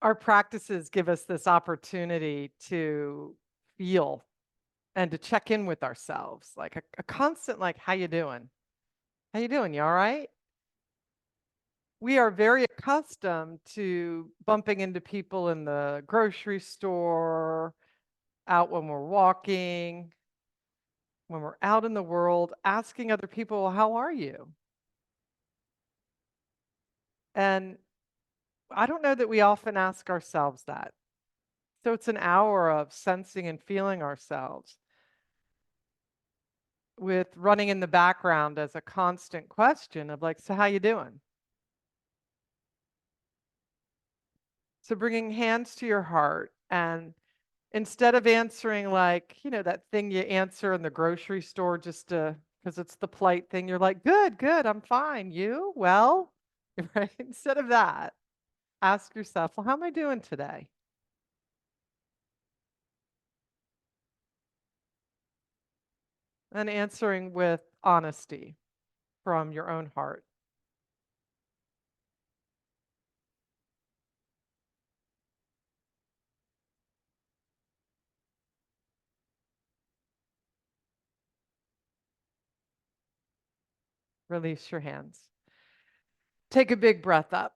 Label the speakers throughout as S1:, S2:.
S1: our practices give us this opportunity to feel and to check in with ourselves, like a constant, like, how you doing? How you doing? You all right? We are very accustomed to bumping into people in the grocery store, out when we're walking, when we're out in the world, asking other people, "Well, how are you?" And I don't know that we often ask ourselves that. So it's an hour of sensing and feeling ourselves with running in the background as a constant question of like, so how you doing? So bringing hands to your heart, and instead of answering like, that thing you answer in the grocery store just to because it's the polite thing, you're like, good, good, I'm fine. You? Well, right? Instead of that, ask yourself, well, how am I doing today? And answering with honesty from your own heart. Release your hands. Take a big breath up.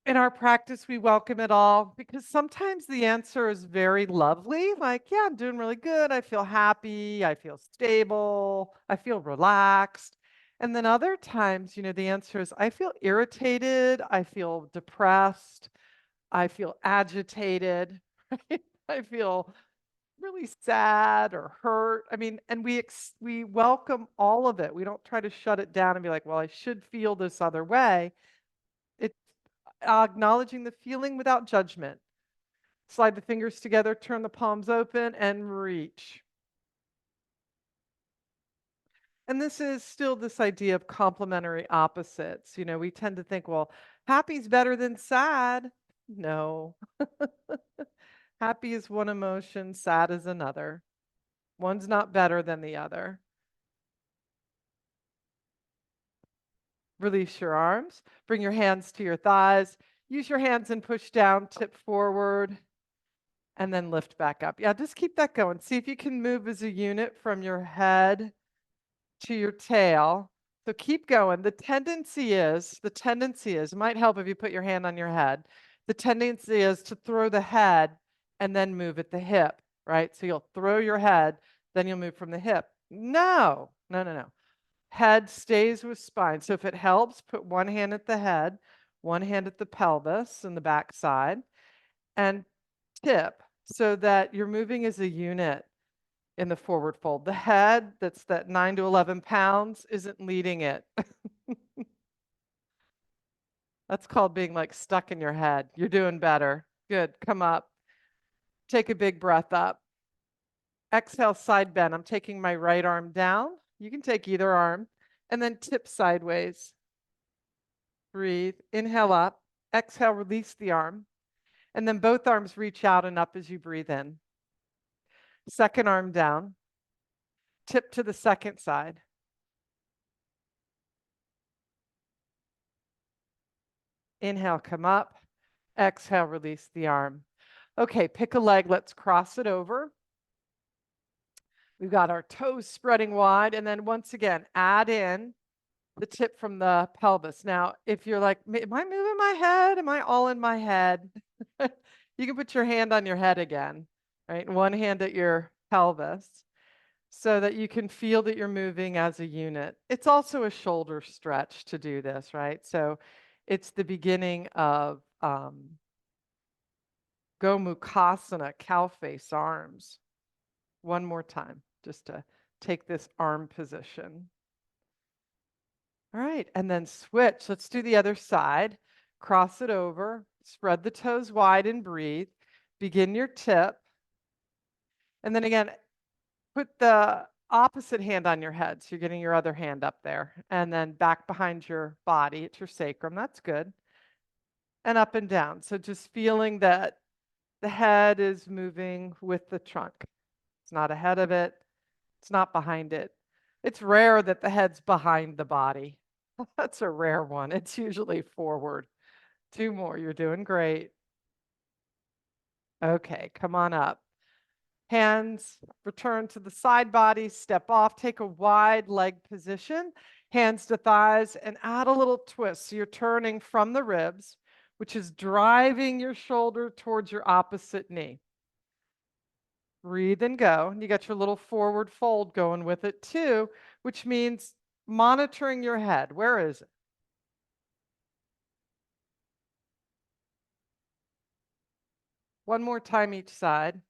S1: In our practice, we welcome it all because sometimes the answer is very lovely, like, yeah, I'm doing really good. I feel happy. I feel stable. I feel relaxed. And then other times, the answer is, I feel irritated. I feel depressed. I feel agitated. Right? I feel really sad or hurt. I mean, and we welcome all of it. We don't try to shut it down and be like, well, I should feel this other way. It's acknowledging the feeling without judgment. Slide the fingers together, turn the palms open, and reach. And this is still this idea of complementary opposites. We tend to think, well, happy's better than sad. No. Happy is one emotion, sad is another. One's not better than the other. Release your arms. Bring your hands to your thighs. Use your hands and push down, tip forward, and then lift back up. Yeah, just keep that going. See if you can move as a unit from your head to your tail. So keep going. The tendency is, it might help if you put your hand on your head. The tendency is to throw the head and then move at the hip, right? So you'll throw your head, then you'll move from the hip. No, no, no, no. Head stays with spine. So if it helps, put one hand at the head, one hand at the pelvis and the back side, and tip so that you're moving as a unit in the forward fold. The head, that's that 9 to 11 pounds, isn't leading it. That's called being like stuck in your head. You're doing better. Good. Come up. Take a big breath up. Exhale, side bend. I'm taking my right arm down. You can take either arm and then tip sideways. Breathe. Inhale up. Exhale, release the arm. And then both arms reach out and up as you breathe in. Second arm down. Tip to the second side. Inhale, come up. Exhale, release the arm. Okay, pick a leg. Let's cross it over. We've got our toes spreading wide. And then once again, add in the tip from the pelvis. Now, if you're like, am I moving my head? Am I all in my head? You can put your hand on your head again, right? One hand at your pelvis so that you can feel that you're moving as a unit. It's also a shoulder stretch to do this, right? So it's the beginning of Gomukhasana, cow face arms. One more time, just to take this arm position. All right, and then switch. Let's do the other side. Cross it over, spread the toes wide and breathe. Begin your tip. And then again, put the opposite hand on your head. So you're getting your other hand up there. And then back behind your body. It's your sacrum. That's good. And up and down. So just feeling that the head is moving with the trunk. It's not ahead of it. It's not behind it. It's rare that the head's behind the body. That's a rare one. It's usually forward 2 more. You're doing great. Okay, come on up. Hands return to the side body, step off, take a wide leg position, hands to thighs, and add a little twist. So you're turning from the ribs, which is driving your shoulder towards your opposite knee. Breathe and go. You got your little forward fold going with it too, which means monitoring your head. Where is it? One more time each side.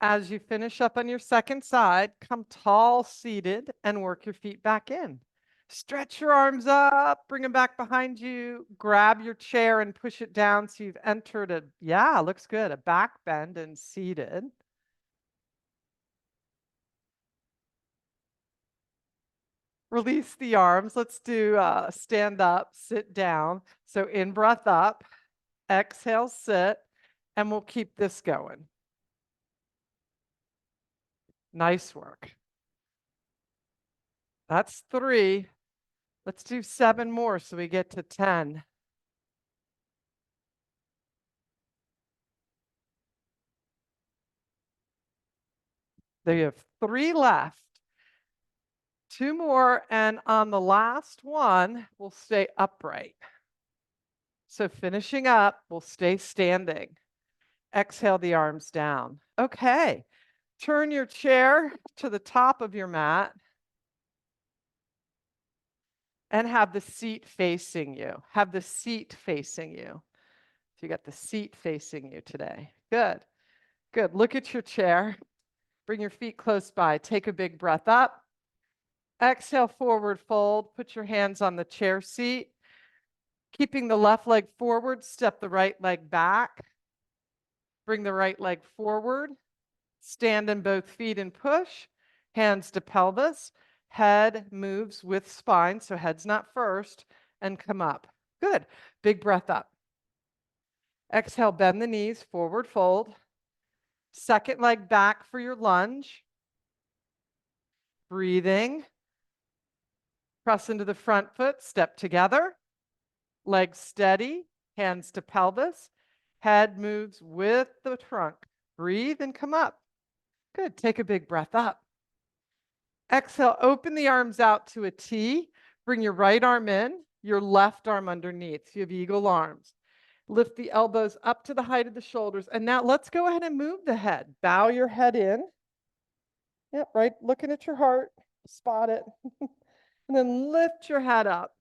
S1: As you finish up on your second side, come tall seated and work your feet back in. Stretch your arms up, bring them back behind you, grab your chair and push it down so you've entered a, yeah, looks good, a back bend and seated. Release the arms. Let's do stand up, sit down. So in breath up, exhale, sit, and we'll keep this going. Nice work. That's 3. Let's do 7 more so we get to 10. There you have 3 left. 2 more, and on the last one, we'll stay upright. So finishing up, we'll stay standing. Exhale the arms down. Okay, turn your chair to the top of your mat and have the seat facing you. Have the seat facing you. So you got the seat facing you today. Good, good. Look at your chair. Bring your feet close by. Take a big breath up. Exhale, forward fold. Put your hands on the chair seat. Keeping the left leg forward, step the right leg back. Bring the right leg forward. Stand in both feet and push. Hands to pelvis. Head moves with spine, so head's not first, and come up. Good. Big breath up. Exhale, bend the knees, forward fold. Second leg back for your lunge. Breathing. Press into the front foot, step together. Legs steady, hands to pelvis. Head moves with the trunk. Breathe and come up. Good. Take a big breath up. Exhale, open the arms out to a T. Bring your right arm in, your left arm underneath. You have eagle arms. Lift the elbows up to the height of the shoulders. And now let's go ahead and move the head. Bow your head in. Yep, right. Looking at your heart. Spot it. And then lift your head up.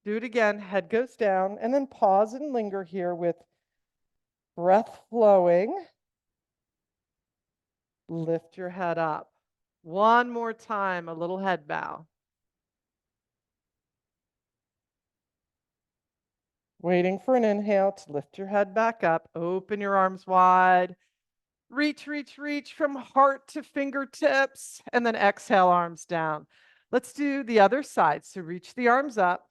S1: Do it again. Head goes down. And then pause and linger here with breath flowing. Lift your head up. One more time, a little head bow. Waiting for an inhale to lift your head back up. Open your arms wide. Reach, reach, reach from heart to fingertips. And then exhale, arms down. Let's do the other side. So reach the arms up.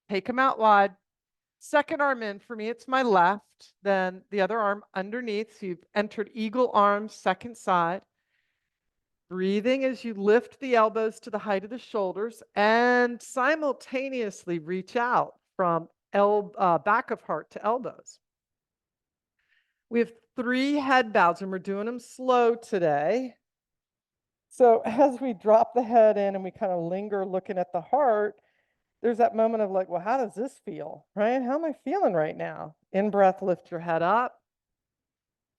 S1: Take them out wide. Second arm in. For me, it's my left. Then the other arm underneath. So you've entered eagle arms, second side. Breathing as you lift the elbows to the height of the shoulders and simultaneously reach out from back of heart to elbows. We have 3 head bows and we're doing them slow today. So as we drop the head in and we kind of linger looking at the heart, there's that moment of like, well, how does this feel, right? How am I feeling right now? In breath, lift your head up.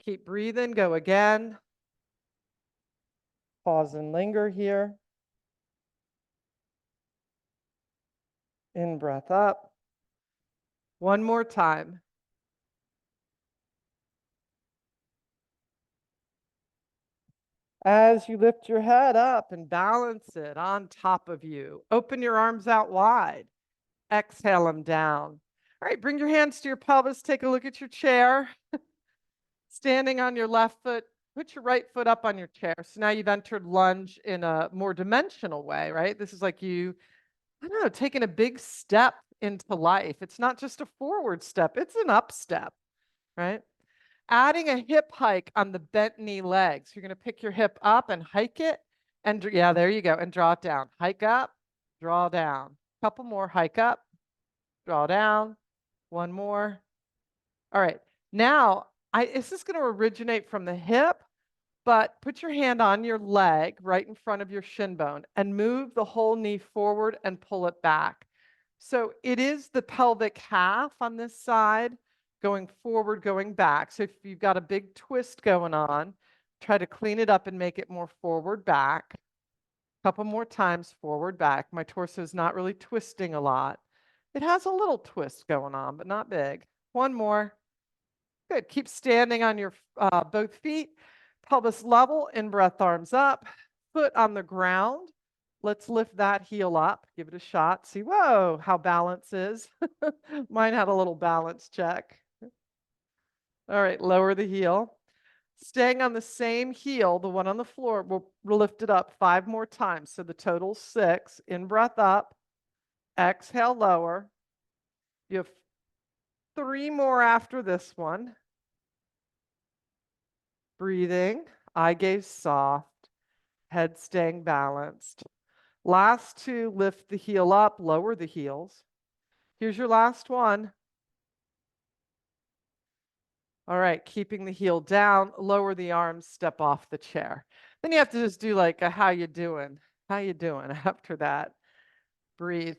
S1: Keep breathing, go again. Pause and linger here. In breath up. One more time. As you lift your head up and balance it on top of you, open your arms out wide. Exhale them down. All right, bring your hands to your pelvis. Take a look at your chair. Standing on your left foot, put your right foot up on your chair. So now you've entered lunge in a more dimensional way, right? This is like you, I don't know, taking a big step into life. It's not just a forward step, it's an up step, right? Adding a hip hike on the bent knee legs. You're going to pick your hip up and hike it And yeah, there you go. And draw it down. Hike up, draw down. Couple more, hike up, draw down. One more. All right. Now, this is going to originate from the hip, but put your hand on your leg right in front of your shin bone and move the whole knee forward and pull it back. So it is the pelvic half on this side, going forward, going back. So if you've got a big twist going on, try to clean it up and make it more forward, back. Couple more times, forward, back. My torso is not really twisting a lot. It has a little twist going on, but not big. One more. Good. Keep standing on your both feet, pelvis level, in-breath, arms up, foot on the ground. Let's lift that heel up. Give it a shot. See, whoa, how balance is. Mine had a little balance check. All right, lower the heel. Staying on the same heel, the one on the floor, we'll lift it up 5 more times. So the total's 6. In-breath up, exhale, lower. You have 3 more after this one. Breathing, eye gaze soft, head staying balanced. Last 2, lift the heel up, lower the heels. Here's your last one. All right, keeping the heel down, lower the arms, step off the chair. Then you have to just do like a how you doing? How you doing after that? Breathe.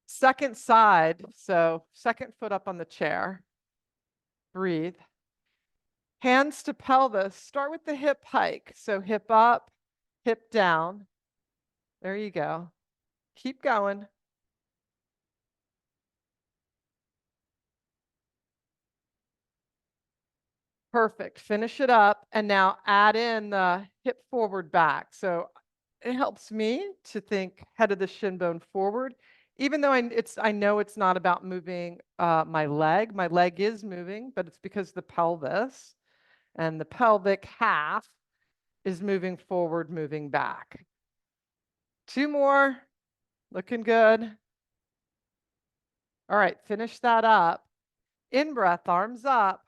S1: Second side, so second foot up on the chair. Breathe. Hands to pelvis. Start with the hip hike. So hip up, hip down. There you go. Keep going. Perfect. Finish it up. And now add in the hip forward back. So it helps me to think head of the shin bone forward. Even though I know it's not about moving my leg. My leg is moving, but it's because the pelvis and the pelvic half is moving forward, moving back. 2 more. Looking good. All right, finish that up. In breath, arms up.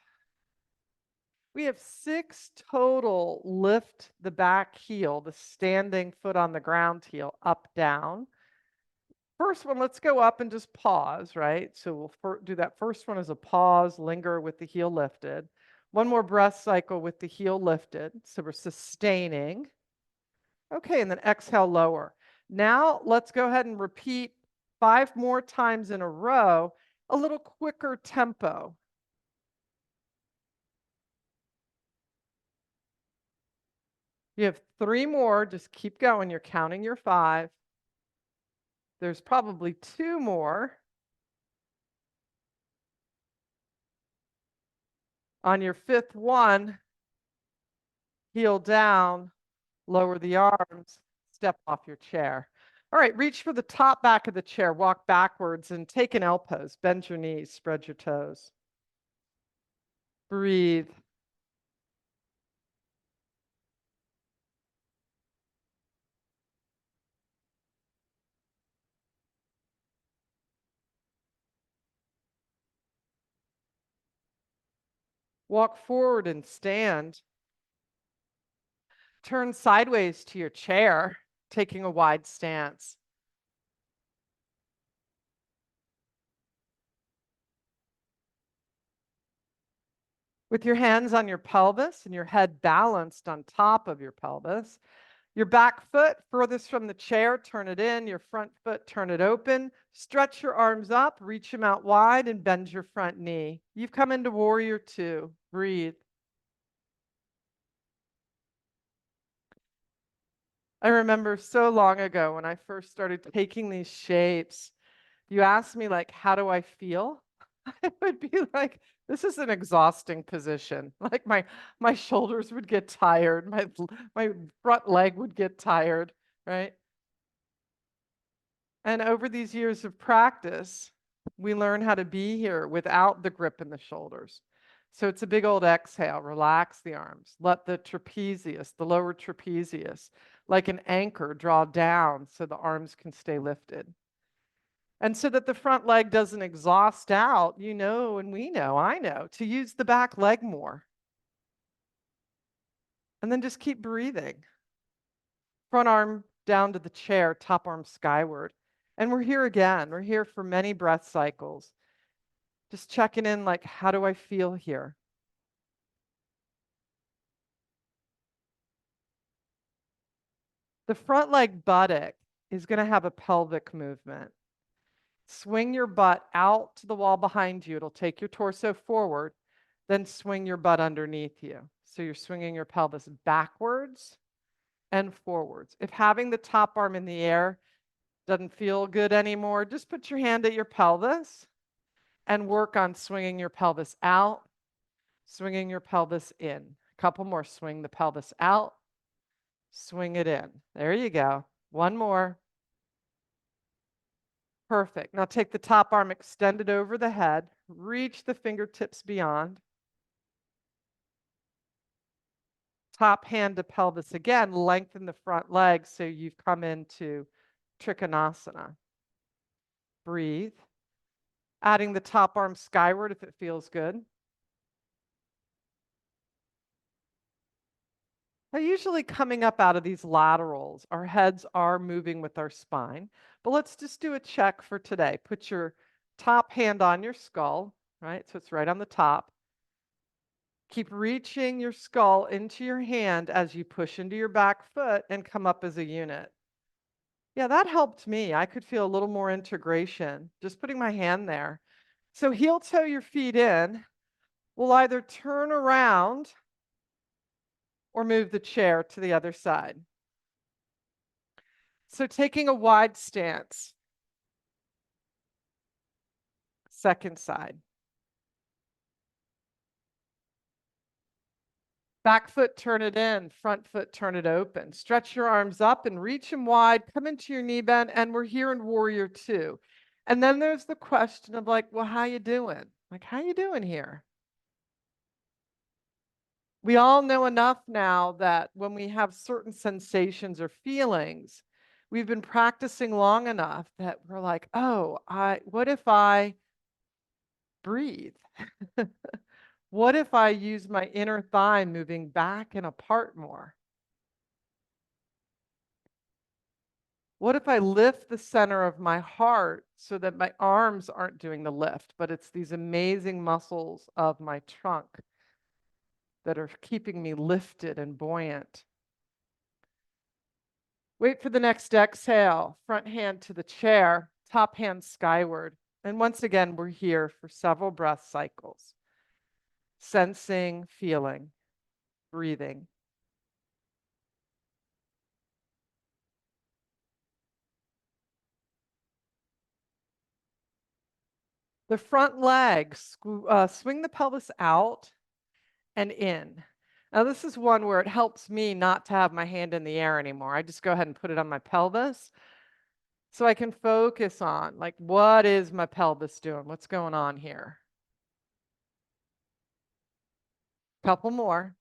S1: We have 6 total lift the back heel, the standing foot on the ground heel, up, down. First one, let's go up and just pause, right? So we'll do that first one as a pause, linger with the heel lifted. One more breath cycle with the heel lifted. So we're sustaining. Okay, and then exhale, lower. Now let's go ahead and repeat 5 more times in a row, a little quicker tempo. You have 3 more, just keep going. You're counting your 5. There's probably 2 more. On your 5th one, heel down, lower the arms, step off your chair. All right, reach for the top back of the chair, walk backwards and take an L pose. Bend your knees, spread your toes. Breathe. Walk forward and stand. Turn sideways to your chair, taking a wide stance. With your hands on your pelvis and your head balanced on top of your pelvis, your back foot furthest from the chair, turn it in. Your front foot, turn it open. Stretch your arms up, reach them out wide, and bend your front knee. You've come into warrior 2. Breathe. I remember so long ago when I first started taking these shapes, you asked me like, how do I feel? It would be like, this is an exhausting position. Like my shoulders would get tired, my front leg would get tired, right? And over these years of practice, we learn how to be here without the grip in the shoulders. So it's a big old exhale, relax the arms. Let the trapezius, the lower trapezius, like an anchor, draw down so the arms can stay lifted. And so that the front leg doesn't exhaust out, you know, and we know, I know, to use the back leg more. And then just keep breathing. Front arm down to the chair, top arm skyward. And we're here again. We're here for many breath cycles. Just checking in like, how do I feel here? The front leg buttock is going to have a pelvic movement. Swing your butt out to the wall behind you. It'll take your torso forward, then swing your butt underneath you. So you're swinging your pelvis backwards and forwards. If having the top arm in the air doesn't feel good anymore, just put your hand at your pelvis and work on swinging your pelvis out, swinging your pelvis in. A couple more. Swing the pelvis out, swing it in. There you go. One more. Perfect. Now take the top arm, extend it over the head, reach the fingertips beyond. Top hand to pelvis again, lengthen the front leg so you've come into Trikonasana. Breathe. Adding the top arm skyward if it feels good. Now, usually coming up out of these laterals, our heads are moving with our spine, but let's just do a check for today. Put your top hand on your skull, right? So it's right on the top. Keep reaching your skull into your hand as you push into your back foot and come up as a unit. Yeah, that helped me. I could feel a little more integration just putting my hand there. So heel toe your feet in. We'll either turn around or move the chair to the other side. So taking a wide stance. Second side. Back foot, turn it in. Front foot, turn it open. Stretch your arms up and reach them wide. Come into your knee bend, and we're here in Warrior Two. And then there's the question of like, well, how you doing? Like, how you doing here? We all know enough now that when we have certain sensations or feelings, we've been practicing long enough that we're like, oh, what if I breathe? What if I use my inner thigh moving back and apart more? What if I lift the center of my heart so that my arms aren't doing the lift, but it's these amazing muscles of my trunk that are keeping me lifted and buoyant? Wait for the next exhale. Front hand to the chair, top hand skyward. And once again, we're here for several breath cycles. Sensing, feeling, breathing. The front leg, swing the pelvis out and in. Now, this is one where it helps me not to have my hand in the air anymore. I just go ahead and put it on my pelvis so I can focus on, like, what is my pelvis doing? What's going on here? Couple more.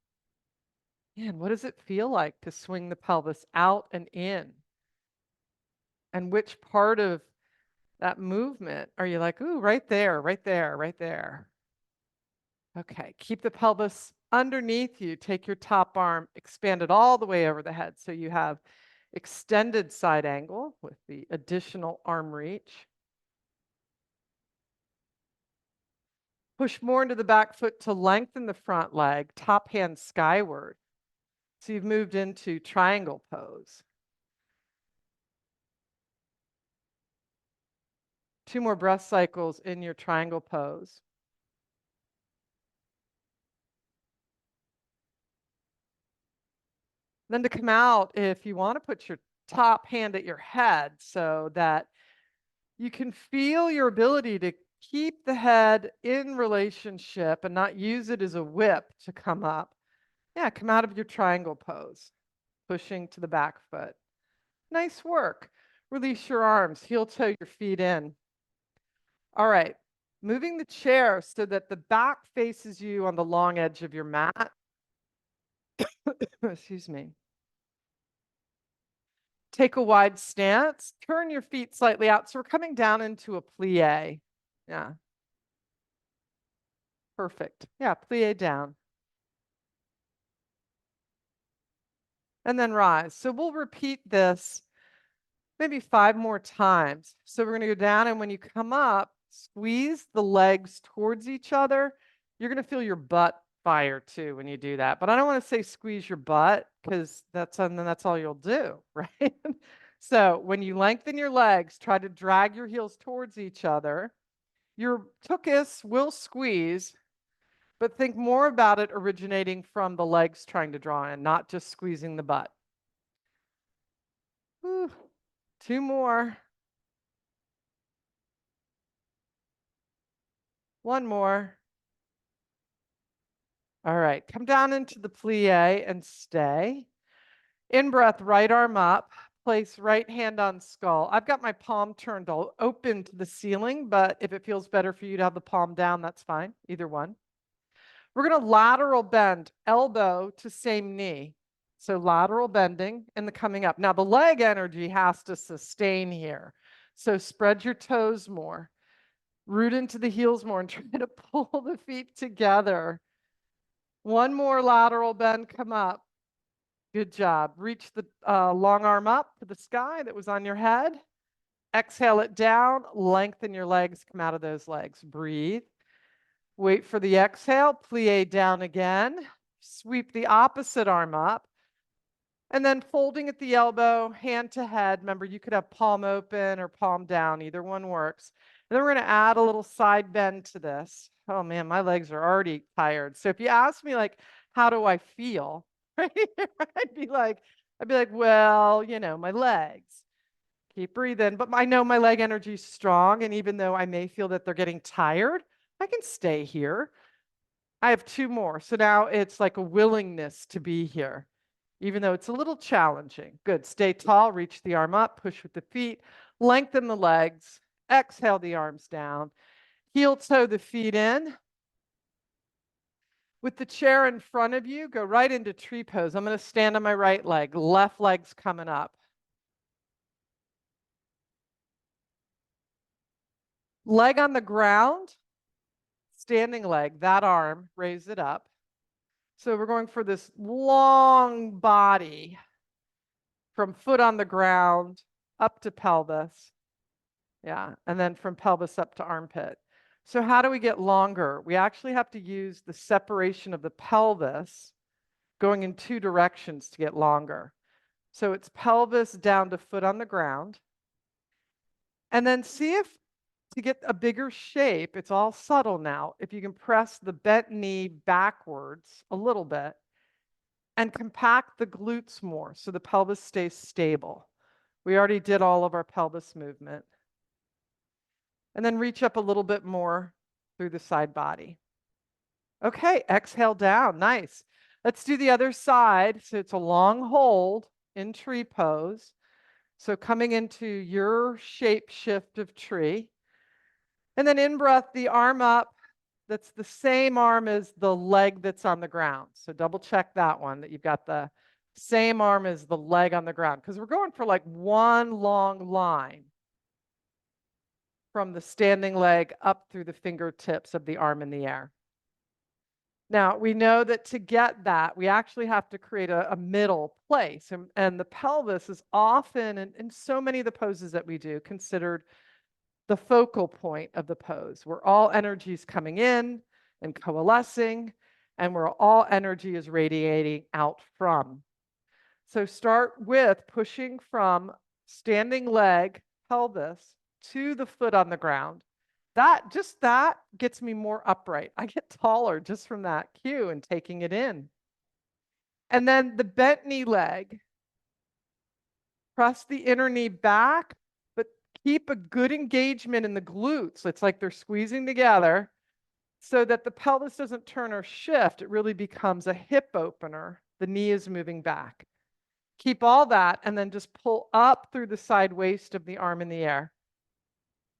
S1: Man, what does it feel like to swing the pelvis out and in? And which part of that movement are you like, ooh, right there, right there, right there? Okay, keep the pelvis underneath you. Take your top arm, expand it all the way over the head so you have extended side angle with the additional arm reach. Push more into the back foot to lengthen the front leg, top hand skyward. So you've moved into triangle pose. 2 more breath cycles in your triangle pose. Then to come out, if you want to put your top hand at your head so that you can feel your ability to keep the head in relationship and not use it as a whip to come up. Yeah, come out of your triangle pose, pushing to the back foot. Nice work. Release your arms, heel toe your feet in. All right, moving the chair so that the back faces you on the long edge of your mat. Excuse me. Take a wide stance, turn your feet slightly out. So we're coming down into a plie. Yeah. Perfect. Yeah, plie down. and then rise. So we'll repeat this maybe 5 more times. So we're going to go down, and when you come up, squeeze the legs towards each other. You're going to feel your butt fire too when you do that. But I don't want to say squeeze your butt because that's all you'll do, right? So when you lengthen your legs, try to drag your heels towards each other. Your tuchus will squeeze, but think more about it originating from the legs trying to draw in, not just squeezing the butt. Whew. 2 more. 1 more. All right, come down into the plie and stay. In breath, right arm up, place right hand on skull. I've got my palm turned open to the ceiling, but if it feels better for you to have the palm down, that's fine, either one. We're going to lateral bend, elbow to same knee. So lateral bending and the coming up. Now the leg energy has to sustain here. So spread your toes more, root into the heels more, and try to pull the feet together. 1 more lateral bend, come up. Good job. Reach the long arm up to the sky that was on your head. Exhale it down, lengthen your legs, come out of those legs. Breathe. Wait for the exhale, plie down again. Sweep the opposite arm up. And then folding at the elbow, hand to head. Remember, you could have palm open or palm down, either one works. And then we're going to add a little side bend to this. Oh man, my legs are already tired. So if you ask me like, how do I feel? Right? I'd be like, well, my legs. Keep breathing. But I know my leg energy is strong. And even though I may feel that they're getting tired, I can stay here. I have 2 more. So now it's like a willingness to be here, even though it's a little challenging. Good. Stay tall, reach the arm up, push with the feet, lengthen the legs, exhale the arms down, heel toe the feet in. With the chair in front of you, go right into tree pose. I'm going to stand on my right leg, left leg's coming up. Leg on the ground, standing leg, that arm, raise it up. So we're going for this long body from foot on the ground up to pelvis. Yeah, and then from pelvis up to armpit. So how do we get longer? We actually have to use the separation of the pelvis going in 2 directions to get longer. So it's pelvis down to foot on the ground. And then see if, to get a bigger shape, it's all subtle now, if you can press the bent knee backwards a little bit and compact the glutes more so the pelvis stays stable. We already did all of our pelvis movement. And then reach up a little bit more through the side body. Okay, exhale down. Nice. Let's do the other side. So it's a long hold in tree pose. So coming into your shape shift of tree. And then in breath, the arm up. That's the same arm as the leg that's on the ground. So double check that one, that you've got the same arm as the leg on the ground, because we're going for like one long line from the standing leg up through the fingertips of the arm in the air. Now, we know that to get that, we actually have to create a middle place. And the pelvis is often, in so many of the poses that we do, considered the focal point of the pose, where all energy is coming in and coalescing, and where all energy is radiating out from. So start with pushing from standing leg, pelvis, to the foot on the ground. That gets me more upright. I get taller just from that cue and taking it in. And then the bent knee leg, press the inner knee back, but keep a good engagement in the glutes. It's like they're squeezing together so that the pelvis doesn't turn or shift. It really becomes a hip opener. The knee is moving back. Keep all that and then just pull up through the side waist of the arm in the air.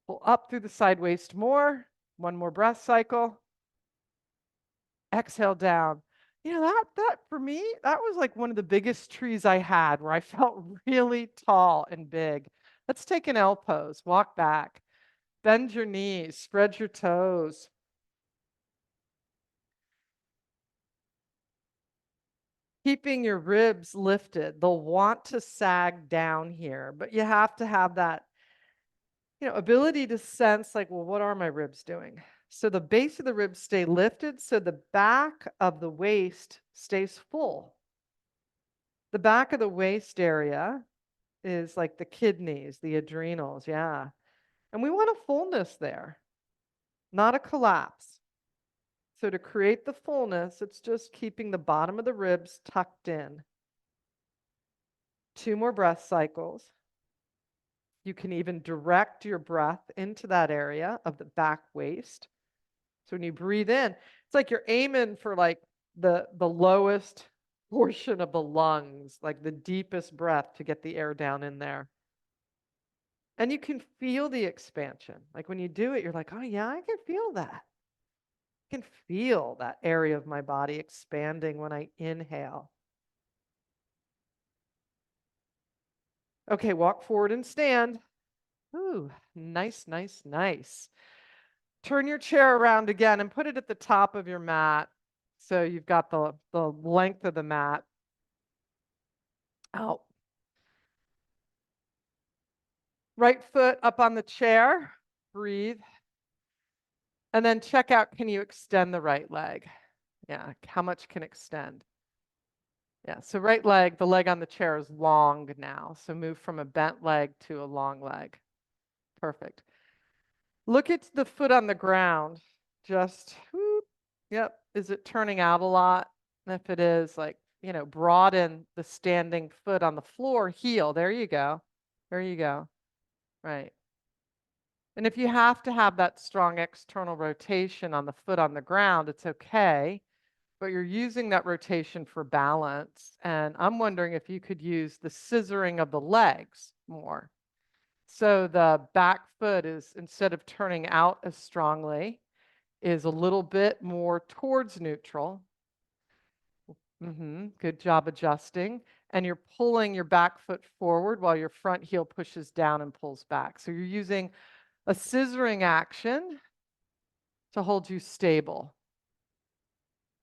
S1: Pull up through the side waist more. 1 more breath cycle. Exhale down. That for me, that was like one of the biggest trees I had, where I felt really tall and big. Let's take an L pose. Walk back. Bend your knees. Spread your toes. keeping your ribs lifted. They'll want to sag down here, but you have to have that, ability to sense like, well, what are my ribs doing? So the base of the ribs stay lifted, so the back of the waist stays full. The back of the waist area is like the kidneys, the adrenals, yeah. And we want a fullness there, not a collapse. So to create the fullness, it's just keeping the bottom of the ribs tucked in. 2 more breath cycles. You can even direct your breath into that area of the back waist. So when you breathe in, it's like you're aiming for like the lowest portion of the lungs, like the deepest breath to get the air down in there. And you can feel the expansion. Like when you do it, you're like, oh yeah, I can feel that. I can feel that area of my body expanding when I inhale. Okay, walk forward and stand. Ooh, nice, nice, nice. Turn your chair around again and put it at the top of your mat. So you've got the length of the mat out. Right foot up on the chair. Breathe. And then check out, can you extend the right leg? Yeah, how much can extend? Yeah, so right leg, the leg on the chair is long now. So move from a bent leg to a long leg. Perfect. Look at the foot on the ground. Just, whoop, yep. Is it turning out a lot? And if it is, like, broaden the standing foot on the floor, heel. There you go. There you go. Right. And if you have to have that strong external rotation on the foot on the ground, it's okay. But you're using that rotation for balance. And I'm wondering if you could use the scissoring of the legs more. So the back foot is, instead of turning out as strongly, is a little bit more towards neutral. Good job adjusting. And you're pulling your back foot forward while your front heel pushes down and pulls back. So you're using a scissoring action to hold you stable.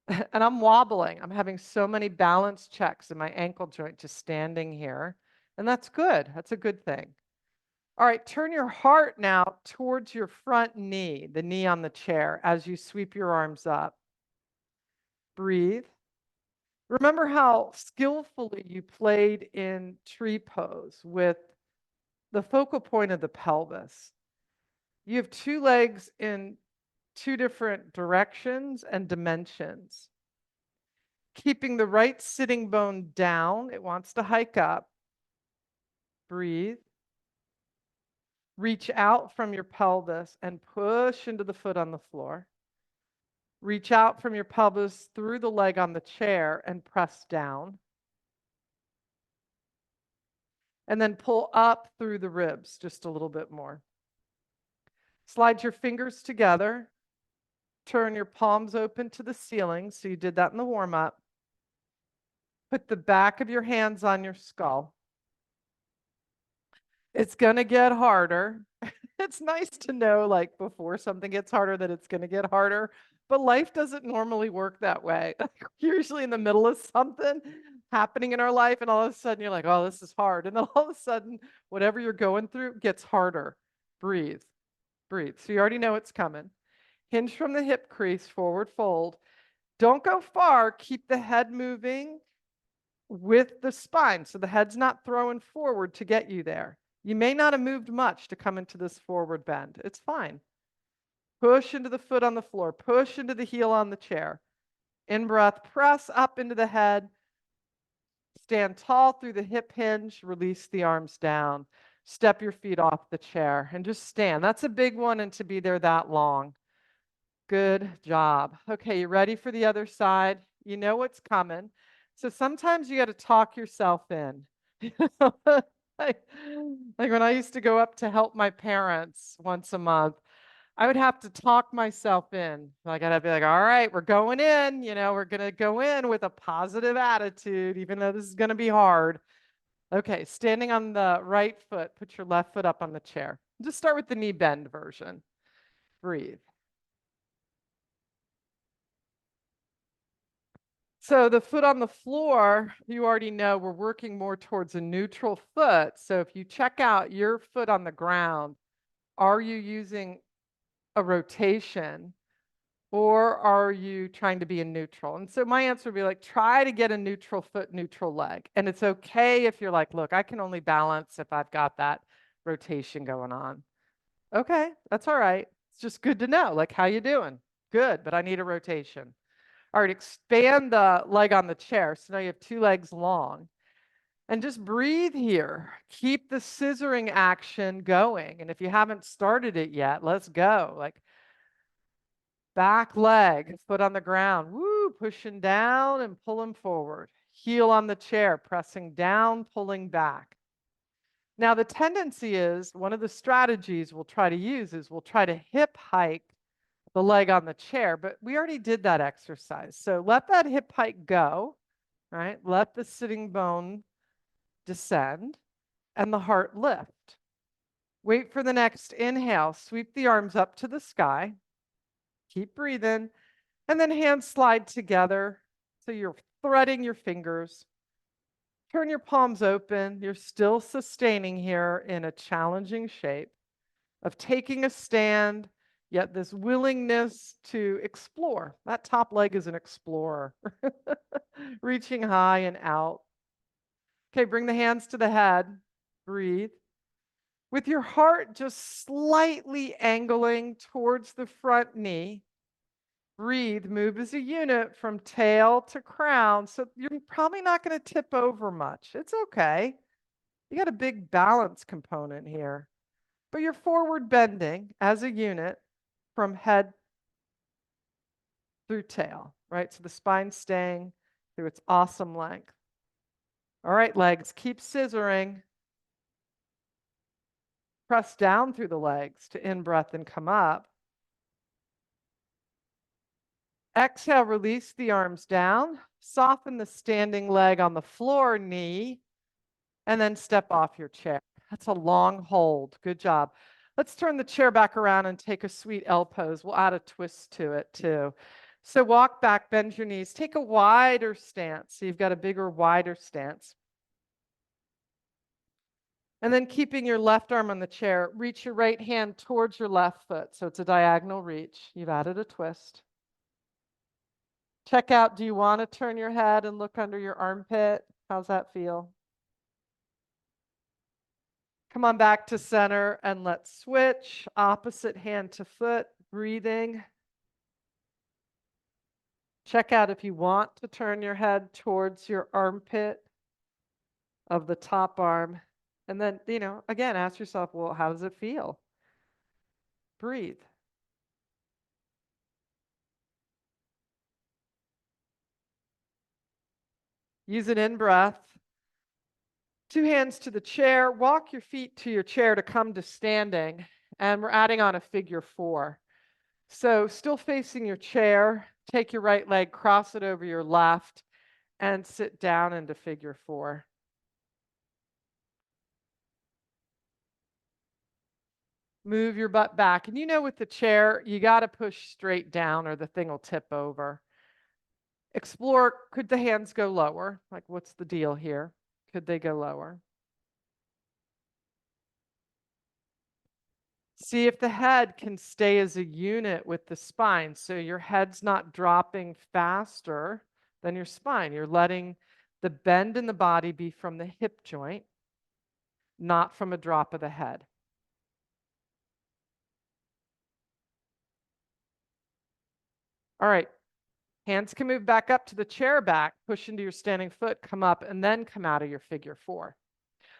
S1: And I'm wobbling. I'm having so many balance checks in my ankle joint just standing here. And that's good. That's a good thing. All right, turn your heart now towards your front knee, the knee on the chair, as you sweep your arms up. Breathe. Remember how skillfully you played in tree pose with the focal point of the pelvis. You have 2 legs in 2 different directions and dimensions. Keeping the right sitting bone down, it wants to hike up. Breathe. Reach out from your pelvis and push into the foot on the floor. Reach out from your pelvis through the leg on the chair and press down. And then pull up through the ribs just a little bit more. Slide your fingers together. Turn your palms open to the ceiling. So you did that in the warm-up. Put the back of your hands on your skull. It's going to get harder. It's nice to know, like, before something gets harder that it's going to get harder. But life doesn't normally work that way. You're usually in the middle of something happening in our life, and all of a sudden you're like, oh, this is hard. And then all of a sudden, whatever you're going through gets harder. Breathe. Breathe. So you already know it's coming. Hinge from the hip crease, forward fold. Don't go far. Keep the head moving with the spine. So the head's not throwing forward to get you there. You may not have moved much to come into this forward bend. It's fine. Push into the foot on the floor. Push into the heel on the chair. In breath, press up into the head. Stand tall through the hip hinge. Release the arms down. Step your feet off the chair and just stand. That's a big one, and to be there that long. Good job. Okay, you ready for the other side? You know what's coming. So sometimes you got to talk yourself in. like, like when I used to go up to help my parents once a month, I would have to talk myself in. Like I'd be like, all right, we're going in, we're going to go in with a positive attitude, even though this is going to be hard. Okay, standing on the right foot, put your left foot up on the chair. Just start with the knee bend version. Breathe. So the foot on the floor, you already know we're working more towards a neutral foot. So if you check out your foot on the ground, are you using a rotation or are you trying to be in neutral? And so my answer would be like, try to get a neutral foot, neutral leg. And it's okay if you're like, look, I can only balance if I've got that rotation going on. Okay, that's all right. It's just good to know. Like, how you doing? Good, but I need a rotation. All right, expand the leg on the chair. So now you have two legs long. And just breathe here. Keep the scissoring action going. And if you haven't started it yet, let's go. Like back leg, foot on the ground. Woo, pushing down and pulling forward. Heel on the chair, pressing down, pulling back. Now, the tendency is one of the strategies we'll try to use is we'll try to hip hike the leg on the chair, but we already did that exercise. So let that hip hike go, right? Let the sitting bone descend and the heart lift. Wait for the next inhale. Sweep the arms up to the sky. Keep breathing. And then hands slide together. So you're threading your fingers. Turn your palms open. You're still sustaining here in a challenging shape of taking a stand, yet this willingness to explore. That top leg is an explorer, reaching high and out. Okay, bring the hands to the head. Breathe. With your heart just slightly angling towards the front knee. Breathe, move as a unit from tail to crown. So you're probably not going to tip over much. It's okay. You got a big balance component here. But you're forward bending as a unit from head through tail, right? So the spine staying through its awesome length. All right, legs, keep scissoring. Press down through the legs to in-breath and come up. Exhale, release the arms down. Soften the standing leg on the floor, knee, and then step off your chair. That's a long hold. Good job. Let's turn the chair back around and take a sweet L pose. We'll add a twist to it too. So walk back, bend your knees. Take a wider stance. So you've got a bigger, wider stance. And then keeping your left arm on the chair, reach your right hand towards your left foot. So it's a diagonal reach. You've added a twist. Check out, do you want to turn your head and look under your armpit? How's that feel? Come on back to center and let's switch. Opposite hand to foot, breathing. Check out if you want to turn your head towards your armpit of the top arm. And then, again, ask yourself, well, how does it feel? Breathe. Use an in-breath. Two hands to the chair. Walk your feet to your chair to come to standing. And we're adding on a figure 4. So still facing your chair, take your right leg, cross it over your left, and sit down into figure 4. Move your butt back. And with the chair, you got to push straight down or the thing will tip over. Explore, could the hands go lower? Like, what's the deal here? Could they go lower? See if the head can stay as a unit with the spine. So your head's not dropping faster than your spine. You're letting the bend in the body be from the hip joint, not from a drop of the head. All right. Hands can move back up to the chair back, push into your standing foot, come up, and then come out of your figure 4.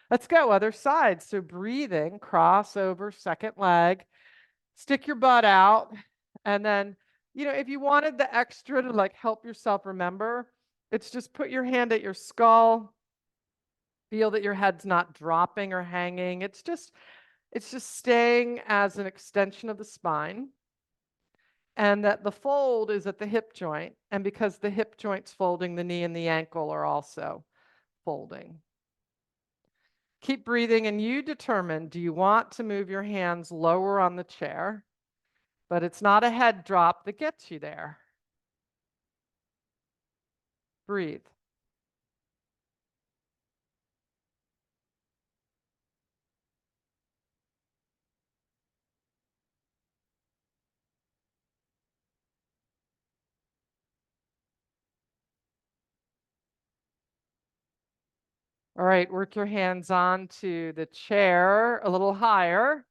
S1: Let's go, other side. So breathing, cross over, second leg, stick your butt out. And then, if you wanted the extra to like help yourself remember, it's just put your hand at your skull, feel that your head's not dropping or hanging. It's just staying as an extension of the spine. And that the fold is at the hip joint. And because the hip joint's folding, the knee and the ankle are also folding. Keep breathing and you determine, do you want to move your hands lower on the chair? But it's not a head drop that gets you there. Breathe. All right, work your hands onto the chair a little higher.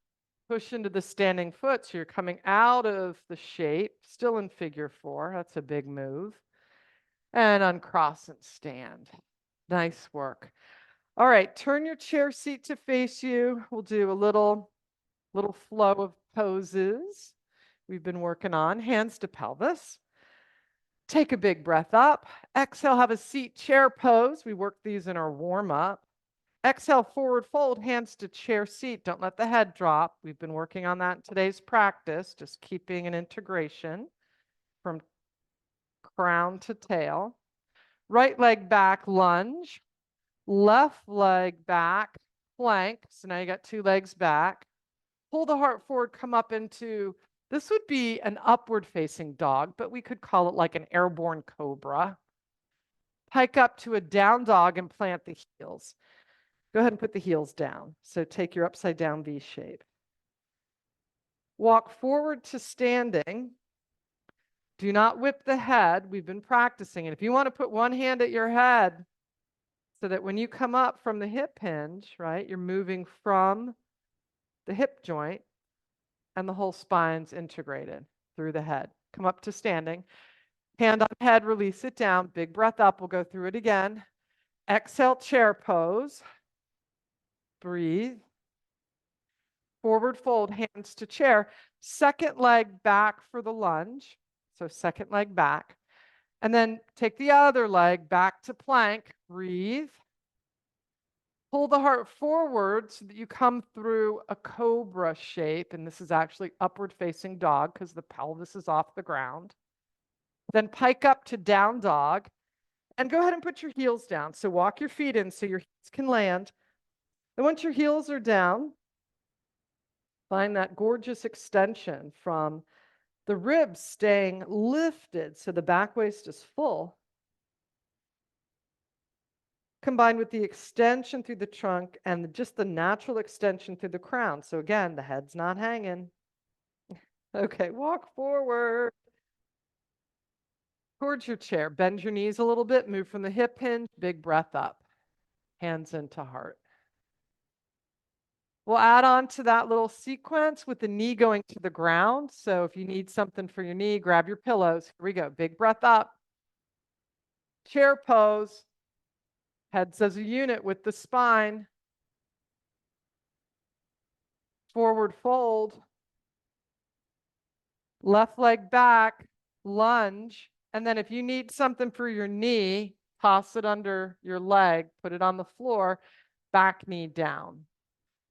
S1: Push into the standing foot so you're coming out of the shape, still in figure 4. That's a big move. And uncross and stand. Nice work. All right, turn your chair seat to face you. We'll do a little flow of poses we've been working on. Hands to pelvis. Take a big breath up. Exhale, have a seat chair pose. We work these in our warm up. Exhale, forward fold, hands to chair seat. Don't let the head drop. We've been working on that in today's practice, just keeping an integration from crown to tail. Right leg back, lunge. Left leg back, plank. So now you got 2 legs back. Pull the heart forward, come up into, this would be an upward facing dog, but we could call it like an airborne cobra. Pike up to a down dog and plant the heels. Go ahead and put the heels down. So take your upside down V shape. Walk forward to standing. Do not whip the head. We've been practicing. And if you want to put one hand at your head so that when you come up from the hip hinge, right, you're moving from the hip joint and the whole spine's integrated through the head. Come up to standing. Hand on head, release it down. Big breath up. We'll go through it again. Exhale, chair pose. Breathe. Forward fold, hands to chair. Second leg back for the lunge. So second leg back. And then take the other leg back to plank. Breathe. Pull the heart forward so that you come through a cobra shape. And this is actually upward facing dog because the pelvis is off the ground. Then pike up to down dog. And go ahead and put your heels down. So walk your feet in so your heels can land. And once your heels are down, find that gorgeous extension from the ribs staying lifted so the back waist is full, combined with the extension through the trunk and just the natural extension through the crown. So again, the head's not hanging. Okay, walk forward towards your chair. Bend your knees a little bit, move from the hip hinge, big breath up, hands into heart. We'll add on to that little sequence with the knee going to the ground. So if you need something for your knee, grab your pillows. Here we go. Big breath up. Chair pose. Heads as a unit with the spine. Forward fold. Left leg back. Lunge. And then if you need something for your knee, toss it under your leg. Put it on the floor. Back knee down.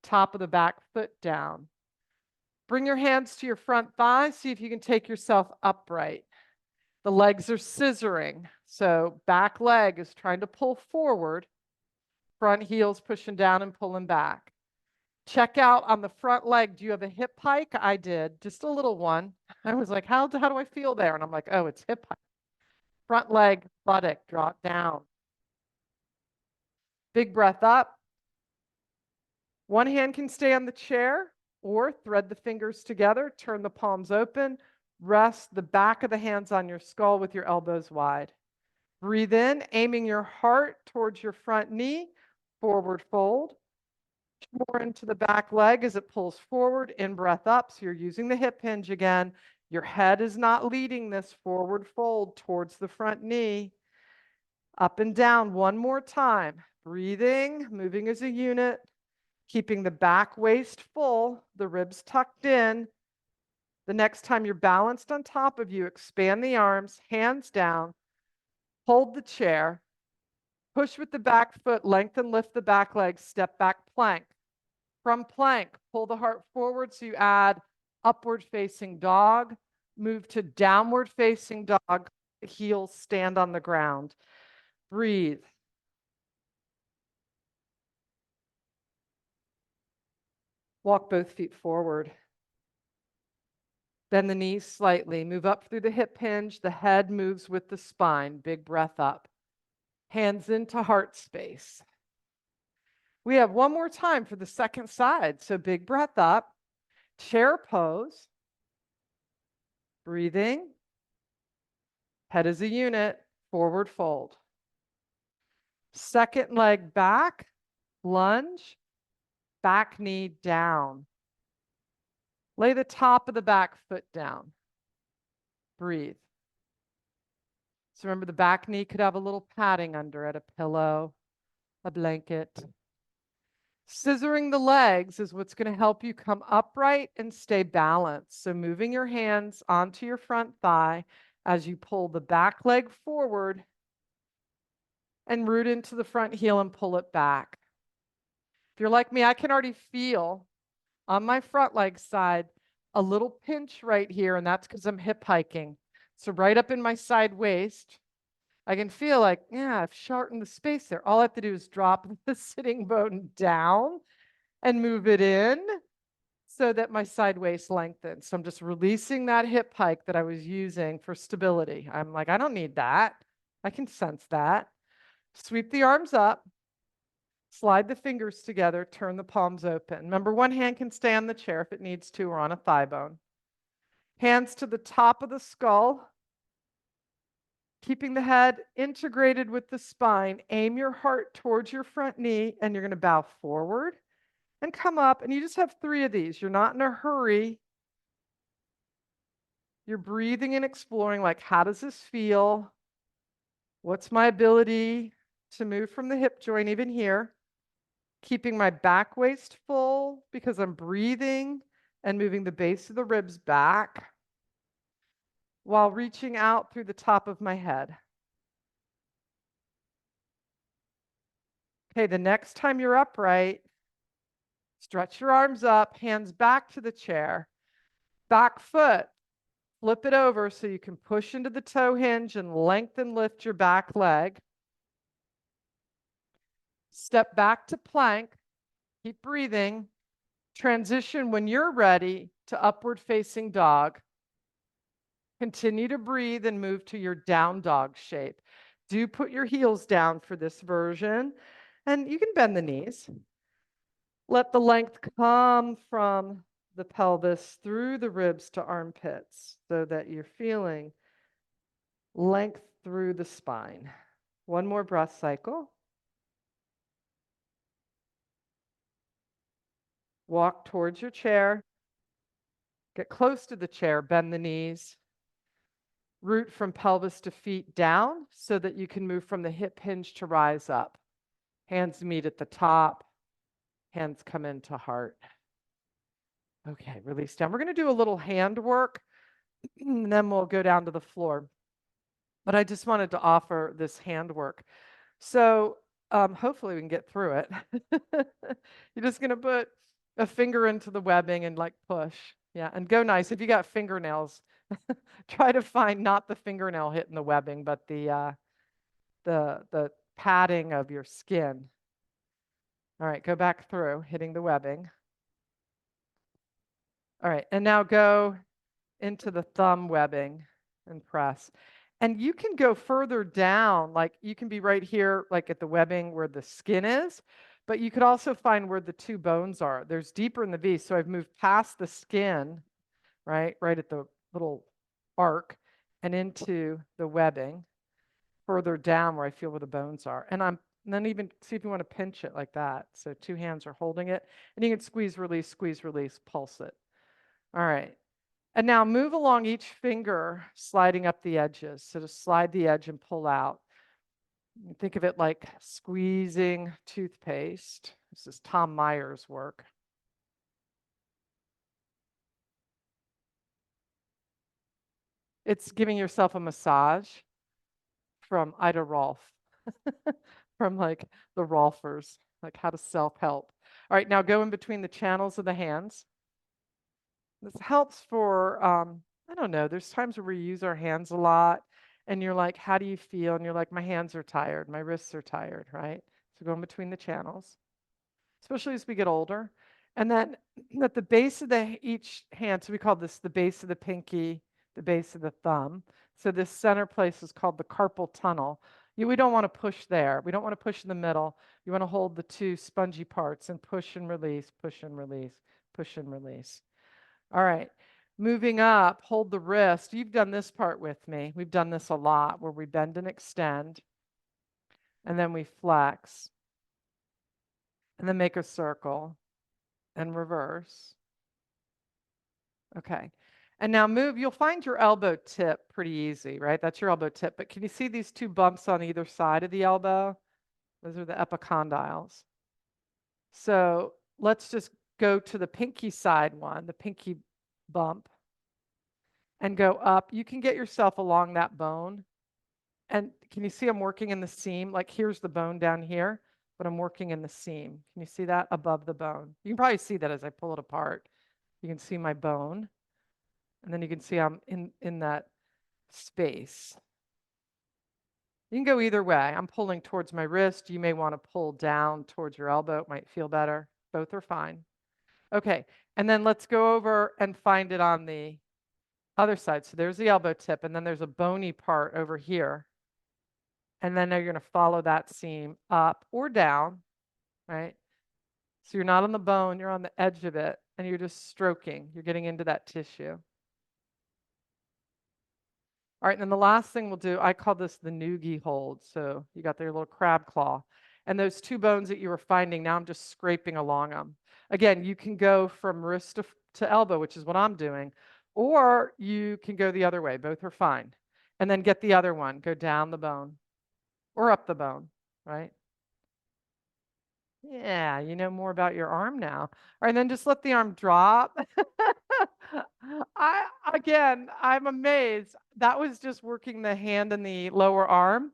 S1: Top of the back foot down. Bring your hands to your front thigh. See if you can take yourself upright. The legs are scissoring. So back leg is trying to pull forward. Front heel's pushing down and pulling back. Check out on the front leg. Do you have a hip hike? I did. Just a little one. I was like, how do I feel there? And I'm like, oh, it's hip hike. Front leg, buttock, drop down. Big breath up. One hand can stay on the chair or thread the fingers together, turn the palms open, rest the back of the hands on your skull with your elbows wide. Breathe in, aiming your heart towards your front knee, forward fold. More into the back leg as it pulls forward, in breath up. So you're using the hip hinge again. Your head is not leading this forward fold towards the front knee. Up and down one more time. Breathing, moving as a unit. Keeping the back waist full, the ribs tucked in. The next time you're balanced on top of you, expand the arms, hands down, hold the chair, push with the back foot, lengthen, lift the back leg, step back plank. From plank, pull the heart forward so you add upward facing dog, move to downward facing dog, heels stand on the ground. Breathe. Walk both feet forward. Bend the knees slightly. Move up through the hip hinge. The head moves with the spine. Big breath up. Hands into heart space. We have one more time for the second side. So big breath up, chair pose, breathing, head as a unit, forward fold. Second leg back, lunge, back knee down. Lay the top of the back foot down. Breathe. So remember, the back knee could have a little padding under it, a pillow, a blanket. Scissoring the legs is what's going to help you come upright and stay balanced. So moving your hands onto your front thigh as you pull the back leg forward and root into the front heel and pull it back. If you're like me, I can already feel on my front leg side a little pinch right here, and that's because I'm hip hiking. So right up in my side waist, I can feel like, yeah, I've shortened the space there. All I have to do is drop the sitting bone down and move it in so that my side waist lengthens. So I'm just releasing that hip hike that I was using for stability. I'm like, I don't need that. I can sense that. Sweep the arms up, slide the fingers together, turn the palms open. Remember, one hand can stay on the chair if it needs to or on a thigh bone. Hands to the top of the skull, keeping the head integrated with the spine. Aim your heart towards your front knee, and you're going to bow forward and come up. And you just have 3 of these. You're not in a hurry. You're breathing and exploring, like, how does this feel? What's my ability to move from the hip joint even here? Keeping my back waist full because I'm breathing and moving the base of the ribs back while reaching out through the top of my head. Okay, the next time you're upright, stretch your arms up, hands back to the chair, back foot, flip it over so you can push into the toe hinge and lengthen, lift your back leg. Step back to plank, keep breathing. Transition when you're ready to upward facing dog. Continue to breathe and move to your down dog shape. Do put your heels down for this version, and you can bend the knees. Let the length come from the pelvis through the ribs to armpits so that you're feeling length through the spine. One more breath cycle. Walk towards your chair. Get close to the chair, bend the knees. Root from pelvis to feet down so that you can move from the hip hinge to rise up. Hands meet at the top. Hands come into heart. Okay, release down. We're going to do a little hand work, and then we'll go down to the floor. But I just wanted to offer this hand work. So hopefully we can get through it. You're just going to put a finger into the webbing and like push. Yeah, and go nice. If you got fingernails, try to find not the fingernail hitting the webbing, but the padding of your skin. All right, go back through, hitting the webbing. All right, and now go into the thumb webbing and press. And you can go further down, like you can be right here, like at the webbing where the skin is, but you could also find where the 2 bones are. There's deeper in the V, so I've moved past the skin, right at the little arc, and into the webbing, further down where I feel where the bones are. And then even see if you want to pinch it like that. So 2 hands are holding it, and you can squeeze, release, pulse it. All right. And now move along each finger, sliding up the edges. So just slide the edge and pull out. Think of it like squeezing toothpaste. This is Tom Myers' work. It's giving yourself a massage from Ida Rolf, from like the Rolfers, like how to self-help. All right, now go in between the channels of the hands. This helps for, I don't know, there's times where we use our hands a lot and you're like, how do you feel? And you're like, my hands are tired, my wrists are tired, right? So go in between the channels, especially as we get older. And then at the base of each hand, so we call this the base of the pinky, the base of the thumb. So this center place is called the carpal tunnel. We don't want to push there. We don't want to push in the middle. You want to hold the two spongy parts and push and release, push and release, push and release. All right. Moving up, hold the wrist. You've done this part with me. We've done this a lot where we bend and extend, and then we flex, and then make a circle and reverse. Okay. And now move, you'll find your elbow tip pretty easy, right? That's your elbow tip. But can you see these two bumps on either side of the elbow? Those are the epicondyles. So let's just go to the pinky side one, the pinky bump, and go up. You can get yourself along that bone. And can you see I'm working in the seam? Like here's the bone down here, but I'm working in the seam. Can you see that above the bone? You can probably see that as I pull it apart. You can see my bone. And then you can see I'm in that space. You can go either way. I'm pulling towards my wrist. You may want to pull down towards your elbow. It might feel better. Both are fine. Okay. And then let's go over and find it on the other side. So there's the elbow tip, and then there's a bony part over here. And then now you're going to follow that seam up or down, right? So you're not on the bone, you're on the edge of it, and you're just stroking. You're getting into that tissue. All right, and then the last thing we'll do, I call this the noogie hold. So you got their little crab claw. And those two bones that you were finding, now I'm just scraping along them. Again, you can go from wrist to elbow, which is what I'm doing, or you can go the other way. Both are fine. And then get the other one, go down the bone or up the bone, right? Yeah, you know more about your arm now. All right, then just let the arm drop. I'm amazed. That was just working the hand and the lower arm,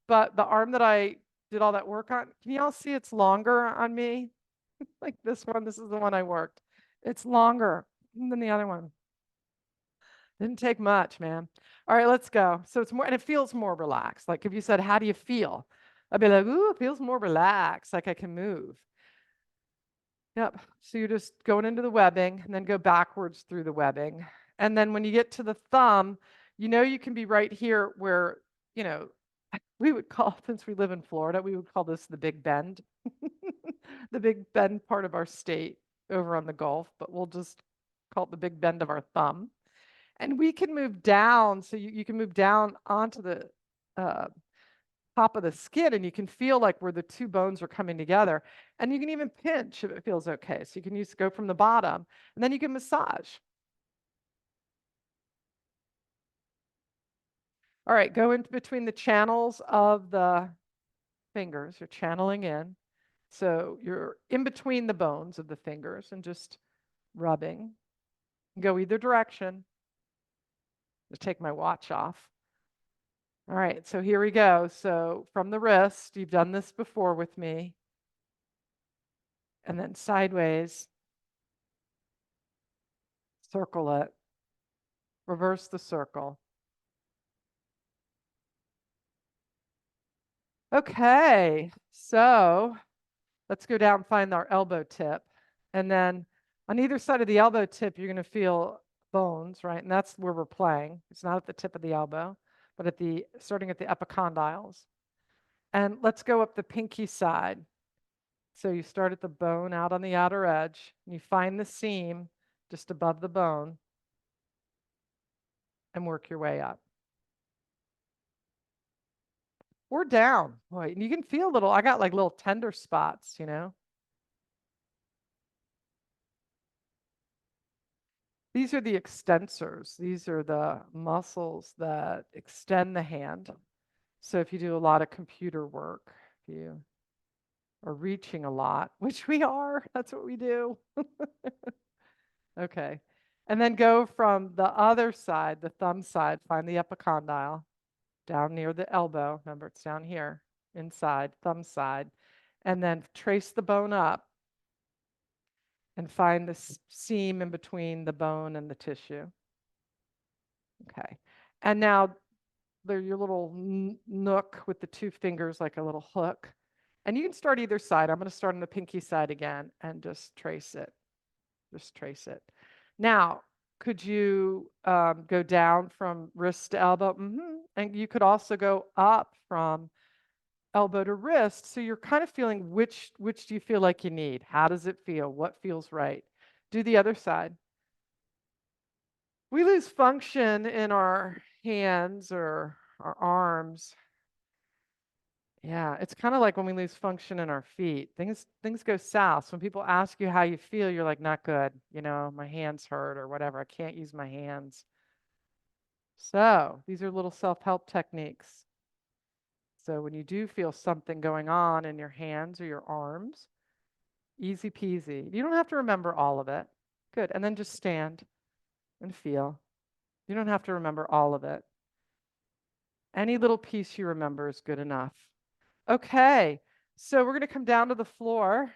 S1: but the arm that I did all that work on, can y'all see it's longer on me? Like this one, this is the one I worked. It's longer than the other one. Didn't take much, man. All right, let's go. So it's more, and it feels more relaxed. Like if you said, how do you feel? I'd be like, ooh, it feels more relaxed, like I can move. Yep. So you're just going into the webbing and then go backwards through the webbing. And then when you get to the thumb, you can be right here where, you know, we would call, since we live in Florida, we would call this the Big Bend, the Big Bend part of our state over on the Gulf, but we'll just call it the Big Bend of our thumb. And we can move down. So you can move down onto the uh, top of the skin, and you can feel like where the two bones are coming together. And you can even pinch if it feels okay. So you can go from the bottom, and then you can massage. All right, go in between the channels of the fingers. You're channeling in. So you're in between the bones of the fingers and just rubbing. Go either direction. Just take my watch off. All right, so here we go. So from the wrist, you've done this before with me. And then sideways, circle it, reverse the circle. Okay, so let's go down and find our elbow tip. And then on either side of the elbow tip, you're going to feel bones, right? And that's where we're playing. It's not at the tip of the elbow, but starting at the epicondyles. And let's go up the pinky side. So you start at the bone out on the outer edge, and you find the seam just above the bone and work your way up. Or down. Boy, and you can feel I got like little tender spots, These are the extensors. These are the muscles that extend the hand. So if you do a lot of computer work, if you are reaching a lot, which we are, that's what we do. Okay. And then go from the other side, the thumb side, find the epicondyle down near the elbow. Remember, it's down here, inside, thumb side. And then trace the bone up and find the seam in between the bone and the tissue. Okay. And now there's your little nook with the two fingers, like a little hook. And you can start either side. I'm going to start on the pinky side again and just trace it. Just trace it. Now, could you go down from wrist to elbow? And you could also go up from elbow to wrist. So you're kind of feeling which do you feel like you need? How does it feel? What feels right? Do the other side. We lose function in our hands or our arms. Yeah, it's kind of like when we lose function in our feet. Things go south. So when people ask you how you feel, you're like, not good. My hands hurt or whatever. I can't use my hands. So these are little self-help techniques. So when you do feel something going on in your hands or your arms, easy peasy. You don't have to remember all of it. Good. And then just stand and feel. You don't have to remember all of it. Any little piece you remember is good enough. Okay. So we're going to come down to the floor.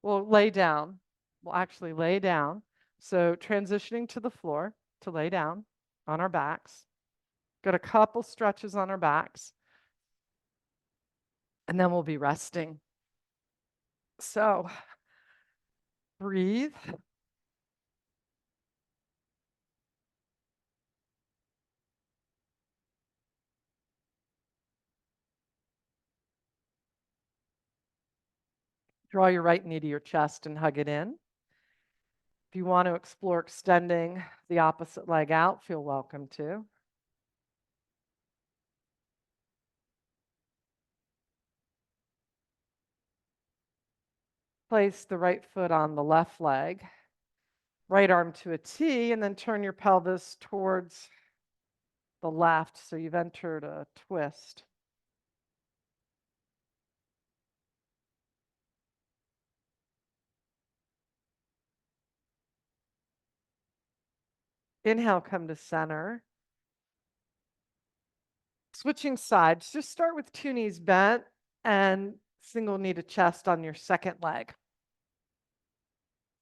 S1: We'll lay down. We'll actually lay down. So transitioning to the floor to lay down on our backs. Got a couple stretches on our backs. And then we'll be resting. So breathe. Draw your right knee to your chest and hug it in. If you want to explore extending the opposite leg out, feel welcome to. Place the right foot on the left leg, right arm to a T, and then turn your pelvis towards the left. So you've entered a twist. Inhale, come to center. Switching sides, just start with two knees bent and single knee to chest on your second leg.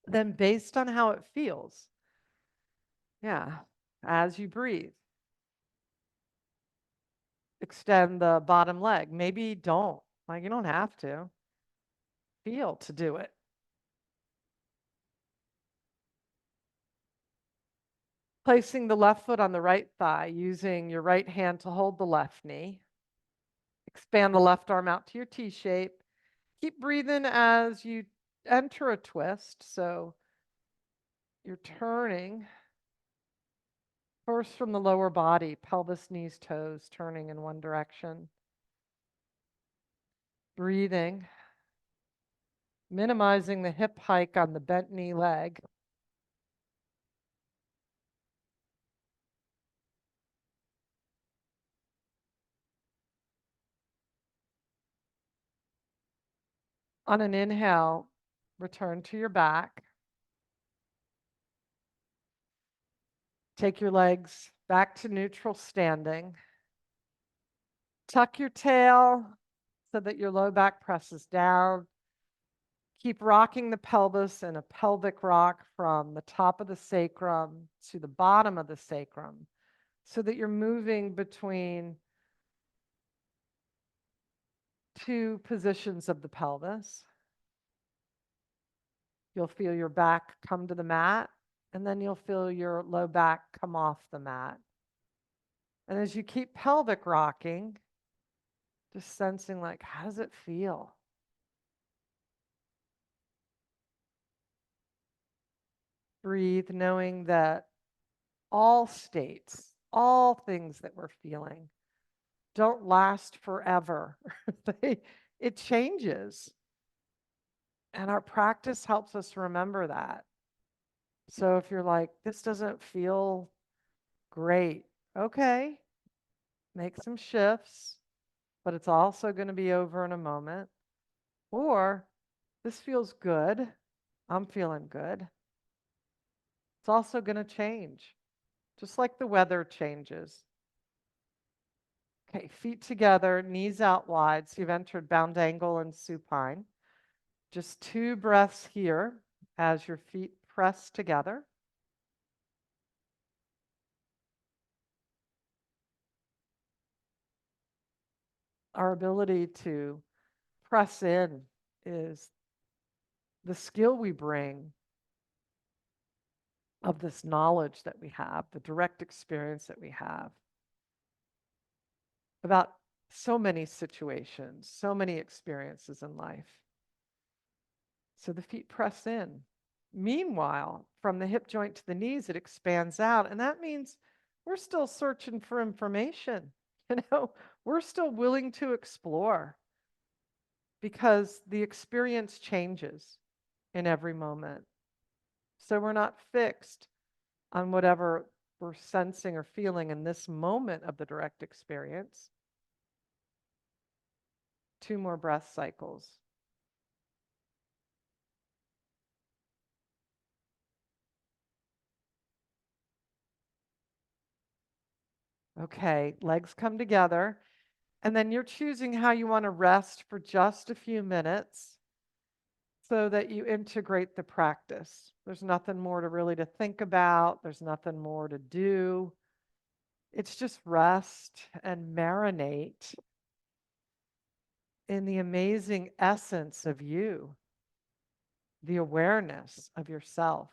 S1: Then based on how it feels, as you breathe, extend the bottom leg. Maybe don't, you don't have to. Feel to do it. Placing the left foot on the right thigh, using your right hand to hold the left knee. Expand the left arm out to your T shape. Keep breathing as you enter a twist. So you're turning first from the lower body, pelvis, knees, toes, turning in one direction. Breathing, minimizing the hip hike on the bent knee leg. On an inhale, return to your back. Take your legs back to neutral standing. Tuck your tail so that your low back presses down. Keep rocking the pelvis in a pelvic rock from the top of the sacrum to the bottom of the sacrum so that you're moving between two positions of the pelvis. You'll feel your back come to the mat, and then you'll feel your low back come off the mat. And as you keep pelvic rocking, just sensing how does it feel? Breathe, knowing that all states, all things that we're feeling don't last forever. It changes. And our practice helps us remember that. So if you're like, this doesn't feel great, okay, make some shifts, but it's also going to be over in a moment. Or this feels good. I'm feeling good. It's also going to change, just like the weather changes. Okay, feet together, knees out wide. So you've entered bound angle and supine. Just 2 breaths here as your feet press together. Our ability to press in is the skill we bring of this knowledge that we have, the direct experience that we have about So many situations, so many experiences in life. So the feet press in. Meanwhile, from the hip joint to the knees, it expands out. And that means we're still searching for information. We're still willing to explore because the experience changes in every moment. So we're not fixed on whatever we're sensing or feeling in this moment of the direct experience. 2 more breath cycles. Okay, legs come together. And then you're choosing how you want to rest for just a few minutes so that you integrate the practice. There's nothing more to really to think about. There's nothing more to do. It's just rest and marinate in the amazing essence of you, the awareness of yourself.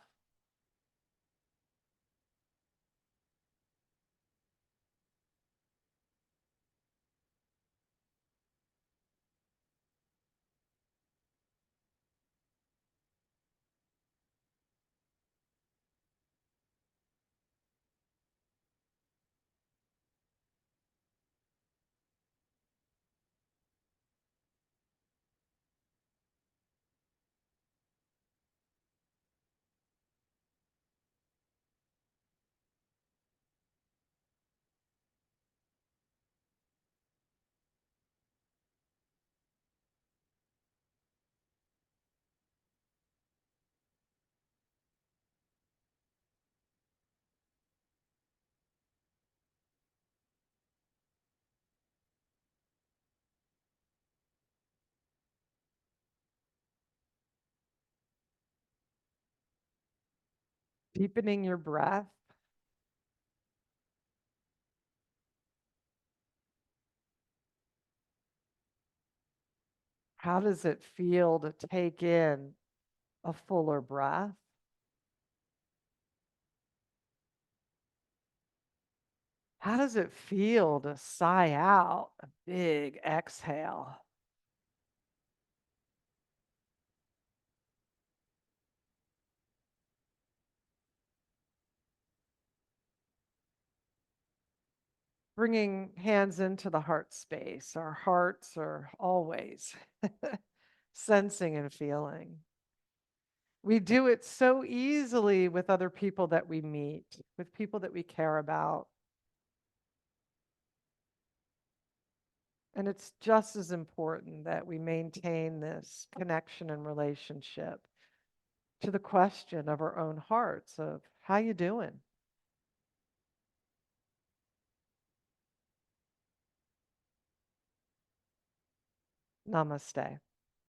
S1: Deepening your breath. How does it feel to take in a fuller breath? How does it feel to sigh out a big exhale? Bringing hands into the heart space. Our hearts are always sensing and feeling. We do it so easily with other people that we meet, with people that we care about. And it's just as important that we maintain this connection and relationship to the question of our own hearts of how you doing? Namaste.